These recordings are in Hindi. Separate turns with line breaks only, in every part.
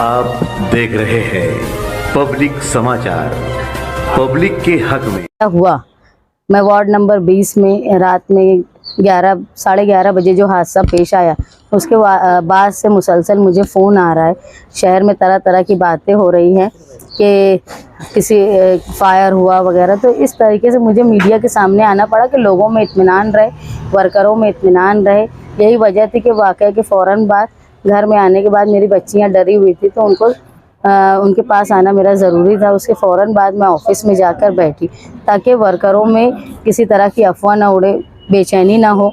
आप देख रहे हैं पब्लिक समाचार, पब्लिक के हक में।
हुआ मैं वार्ड नंबर 20 में रात में 11-11:30 बजे जो हादसा पेश आया, उसके बाद से मुसलसल मुझे फ़ोन आ रहा है। शहर में तरह तरह की बातें हो रही हैं कि किसी फायर हुआ वगैरह, तो इस तरीके से मुझे मीडिया के सामने आना पड़ा कि लोगों में इत्मीनान रहे, वर्करों में इत्मीनान रहे। यही वजह थी कि वाक़ये के फ़ौरन बाद घर में आने के बाद मेरी बच्चियां डरी हुई थी, तो उनको उनके पास आना मेरा ज़रूरी था। उसके फ़ौरन बाद मैं ऑफ़िस में जाकर बैठी ताकि वर्करों में किसी तरह की अफवाह ना उड़े, बेचैनी ना हो।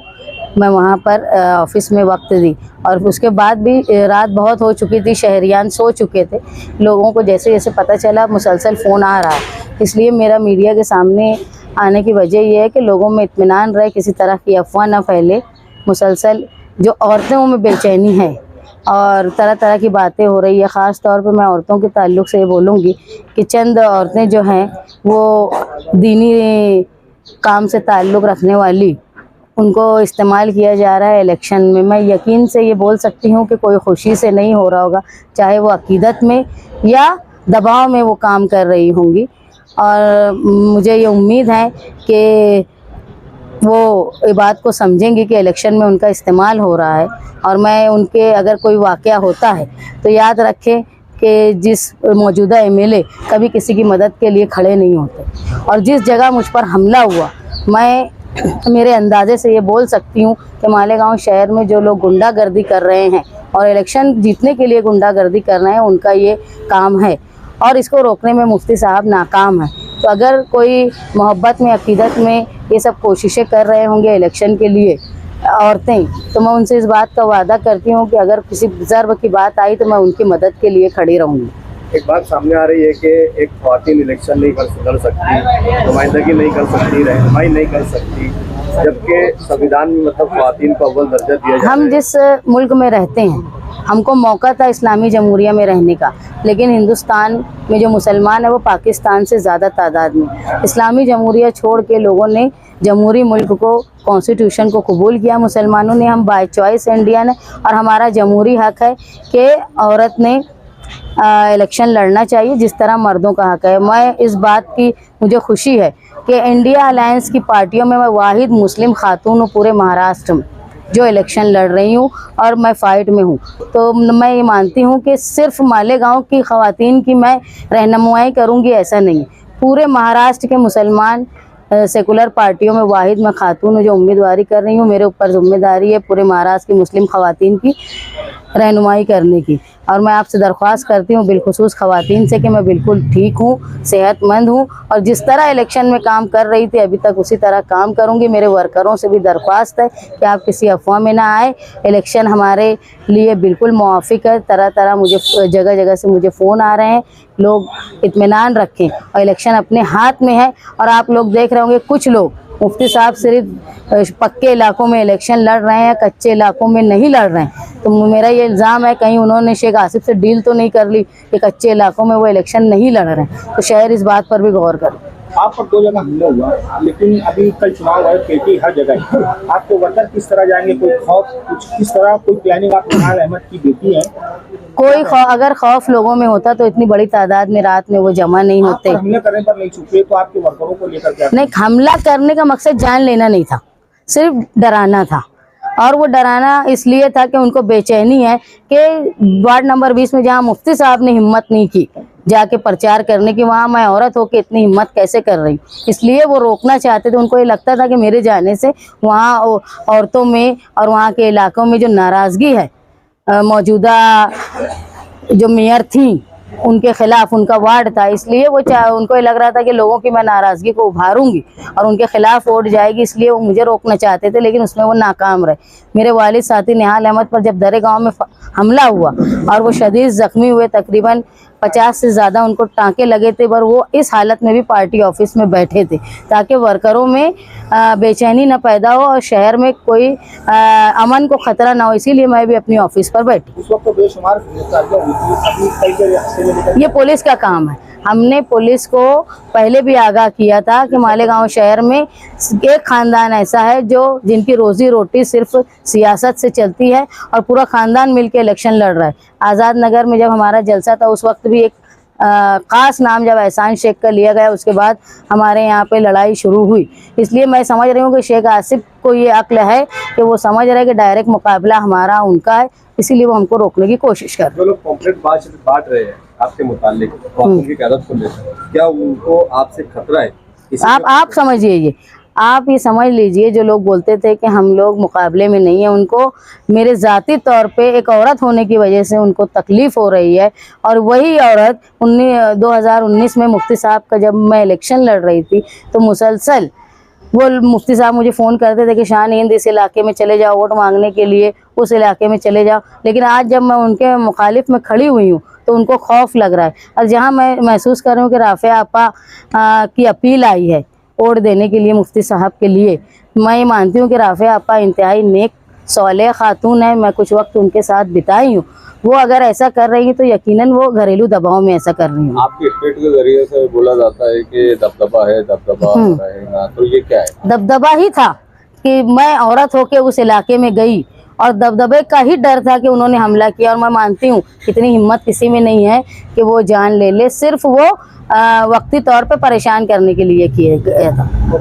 मैं वहाँ पर ऑफ़िस में वक्त दी और उसके बाद भी रात बहुत हो चुकी थी, शहरियान सो चुके थे। लोगों को जैसे जैसे पता चला मुसलसल फ़ोन आ रहा है, इसलिए मेरा मीडिया के सामने आने की वजह यह है कि लोगों में इत्मीनान रहे, किसी तरह की अफवाह ना फैले। मुसलसल जो औरतों में बेचैनी है और तरह तरह की बातें हो रही है, ख़ास तौर पे मैं औरतों के ताल्लुक़ से ये बोलूँगी कि चंद औरतें जो हैं वो दीनी काम से ताल्लुक़ रखने वाली, उनको इस्तेमाल किया जा रहा है इलेक्शन में। मैं यकीन से ये बोल सकती हूँ कि कोई खुशी से नहीं हो रहा होगा, चाहे वो अकीदत में या दबाव में वो काम कर रही होंगी। और मुझे ये उम्मीद है कि वो ये बात को समझेंगी कि इलेक्शन में उनका इस्तेमाल हो रहा है। और मैं उनके अगर कोई वाक़या होता है तो याद रखें कि जिस मौजूदा एमएलए कभी किसी की मदद के लिए खड़े नहीं होते, और जिस जगह मुझ पर हमला हुआ, मैं मेरे अंदाज़े से ये बोल सकती हूँ कि मालेगांव शहर में जो लोग गुंडागर्दी कर रहे हैं और इलेक्शन जीतने के लिए गुंडागर्दी कर रहे हैं, उनका ये काम है और इसको रोकने में मुफ्ती साहब नाकाम है। तो अगर कोई मोहब्बत में, अकीदत में ये सब कोशिशें कर रहे होंगे इलेक्शन के लिए औरतें, तो मैं उनसे इस बात का वादा करती हूँ कि अगर किसी ज़र्ब की बात आई तो मैं उनकी मदद के लिए खड़ी रहूँगी।
एक बात सामने आ रही है कि एक ख़वातीन इलेक्शन नहीं कर सकती, नुमाइंदगी नहीं कर सकती, रहनुमाई नहीं कर सकती, जबकि संविधान में मतलब ख़वातीन को अव्वल दर्जा दिया जाता है।
हम जिस मुल्क में रहते हैं, हमको मौका था इस्लामी जमहूरिया में रहने का, लेकिन हिंदुस्तान में जो मुसलमान है वो पाकिस्तान से ज़्यादा तादाद में। इस्लामी जमहूरिया छोड़ के लोगों ने जमहूरी मुल्क को, कॉन्स्टिट्यूशन को कबूल किया। मुसलमानों ने, हम बाय चॉइस इंडियन है और हमारा जमहूरी हक़ है कि औरत ने इलेक्शन लड़ना चाहिए जिस तरह मर्दों का हक़ है। मैं इस बात की मुझे खुशी है कि इंडिया अलायंस की पार्टियों में मैं वाहिद मुस्लिम खातून हूँ पूरे महाराष्ट्र में जो इलेक्शन लड़ रही हूँ और मैं फ़ाइट में हूँ। तो मैं ये मानती हूँ कि सिर्फ मालेगांव की ख़वातीन की मैं रहनुमाई करूँगी ऐसा नहीं है। पूरे महाराष्ट्र के मुसलमान सेकुलर पार्टियों में वाहिद मैं खातून हूँ जो उम्मीदवारी कर रही हूँ। मेरे ऊपर ज़िम्मेदारी है पूरे महाराष्ट्र की मुस्लिम ख़वातीन की रहनुमाई करने की, और मैं आपसे दरख्वास्त करती हूँ बिलखुसूस ख़वातीन से कि मैं बिल्कुल ठीक हूँ, सेहतमंद हूँ और जिस तरह इलेक्शन में काम कर रही थी अभी तक उसी तरह काम करूँगी। मेरे वर्करों से भी दरख्वास्त है कि आप किसी अफवाह में ना आए। इलेक्शन हमारे लिए बिल्कुल मुआफ़िक है। तरह तरह मुझे जगह जगह से मुझे फ़ोन आ रहे हैं, लोग इत्मीनान रखें और इलेक्शन अपने हाथ में है। और आप लोग देख रहे होंगे कुछ लोग, मुफ्ती साहब सिर्फ पक्के इलाकों में इलेक्शन लड़ रहे हैं, कच्चे इलाकों में नहीं लड़ रहे हैं। तो मेरा ये इल्ज़ाम है कहीं उन्होंने शेख आसिफ से डील तो नहीं कर ली कि कच्चे इलाकों में वो इलेक्शन नहीं लड़ रहे हैं। तो शहर इस बात पर भी गौर करें।
आप पर 2 जगह हमला हुआ, लेकिन अभी कल चुनाव है, पेटी हर जगह है। आपके वर्कर किस तरह जाएंगे, कोई खौफ, कुछ किस तरह कोई प्लानिंग? आप नहाल अहमद की बेटी है,
कोई अगर खौफ लोगों में होता तो इतनी बड़ी तादाद में रात में वो जमा नहीं होते।
हमले करने पर नहीं छुपे, तो आपके वर्करों को लेकर क्या?
नहीं, हमला करने का मकसद जान लेना नहीं था, सिर्फ डराना था। और वो डराना इसलिए था कि उनको बेचैनी है कि वार्ड नंबर 20 में जहाँ मुफ्ती साहब ने हिम्मत नहीं की जाके प्रचार करने की, वहाँ मैं औरत होकर इतनी हिम्मत कैसे कर रही, इसलिए वो रोकना चाहते थे। उनको ये लगता था कि मेरे जाने से वहाँ औरतों में और वहाँ के इलाकों में जो नाराज़गी है, मौजूदा जो मेयर थी उनके खिलाफ, उनका वार्ड था, इसलिए वो उनको ये लग रहा था कि लोगों की मैं नाराज़गी को उभारूंगी और उनके खिलाफ वोट जाएगी, इसलिए वो मुझे रोकना चाहते थे, लेकिन उसमें वो नाकाम रहे। मेरे वालिद साथी निहाल अहमद पर जब दरे गांव में हमला हुआ और वो शदीद ज़ख्मी हुए, तकरीबन 50 से ज़्यादा उनको टाँके लगे थे, पर वो इस हालत में भी पार्टी ऑफिस में बैठे थे ताकि वर्करों में बेचैनी न पैदा हो और शहर में कोई अमन को ख़तरा ना हो, इसीलिए मैं भी अपनी ऑफिस पर बैठी।
उस वक्त तो बेशुमार
ये पुलिस का काम है। हमने पुलिस को पहले भी आगाह किया था कि मालेगांव शहर में एक खानदान ऐसा है जो जिनकी रोजी रोटी सिर्फ सियासत से चलती है और पूरा खानदान मिलकर इलेक्शन लड़ रहा है। आज़ाद नगर में जब हमारा जलसा था उस वक्त भी एक खास नाम जब एहसान शेख का लिया गया, उसके बाद हमारे यहाँ पे लड़ाई शुरू हुई। इसलिए मैं समझ रही हूँ कि शेख आसिफ को ये अक्ल है कि वो समझ रहे हैं कि डायरेक्ट मुकाबला हमारा उनका है, इसीलिए वो हमको रोकने की कोशिश कर रहे हैं।
जो लोग पॉम्पलेट बांट रहे हैं आपके मुतालिक खातून की क़यादत को लेकर, क्या उनको आपसे खतरा है?
आप समझिए, ये आप ये समझ लीजिए, जो लोग बोलते थे कि हम लोग मुकाबले में नहीं है, उनको मेरे ज़ाती तौर पे एक औरत होने की वजह से उनको तकलीफ़ हो रही है। और वही औरत 2019 में मुफ्ती साहब का जब मैं इलेक्शन लड़ रही थी तो मुसलसल वो मुफ्ती साहब मुझे फ़ोन करते थे कि शान हिंद इस इलाके में चले जाओ, वोट मांगने के लिए उस इलाके में चले जाओ। लेकिन आज जब मैं उनके मुखालिफ में खड़ी हुई हूँ तो उनको खौफ लग रहा है। और जहाँ मैं महसूस कर रही हूँ कि राफ़िया आपा की अपील आई है वोट देने के लिए मुफ्ती साहब के लिए, मैं ये मानती हूँ कि राफ़िया आपा इंतहाई नेक सौलेह खातून है। मैं कुछ वक्त उनके साथ बिताई हूँ। वो अगर ऐसा कर रही हैं तो यकीनन वो घरेलू दबाव में ऐसा कर रही हैं।
आपके स्टेट के जरिए से बोला जाता है कि दबदबा है, दबदबा रहेगा, तो ये क्या है?
दबदबा ही था कि मैं औरत होके उस इलाके में गई और दबदबे का ही डर था कि उन्होंने हमला किया। और मैं मानती हूँ इतनी हिम्मत किसी में नहीं है कि वो जान ले ले, सिर्फ वो वक्ती तौर पे परेशान करने के लिए किया गया था।